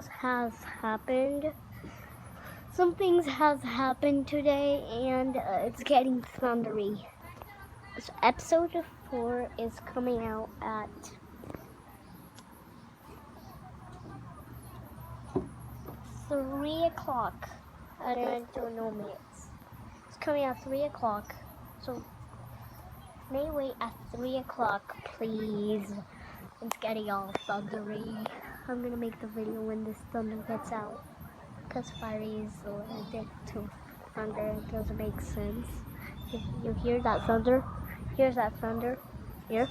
things has happened. Some things has happened today, and it's getting thundery. So episode 4 is coming out at 3 o'clock. I don't know minutes. It's coming out 3 o'clock. So may wait at 3 o'clock, please. It's getting all thundery. I'm gonna make the video when this thunder gets out, because Fiery is allergic to thunder. It doesn't make sense. You hear that thunder? Here's that thunder. Here.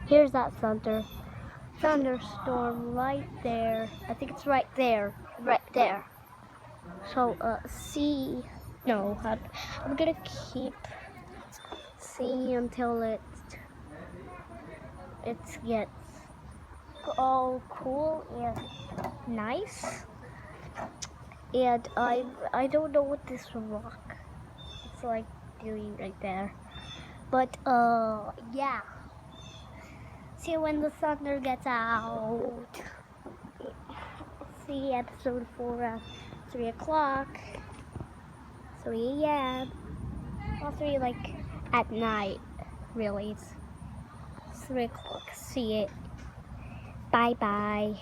Here's that thunder. Thunderstorm right there. I think it's right there. Right there. So, I'm gonna keep see until it gets all cool and nice. And I don't know what this rock it's like doing right there. But yeah. See you when the thunder gets out. See episode 4 at 3 o'clock. 3 a.m. Or 3 like at night. Really, it's 3 o'clock. See it. Bye bye.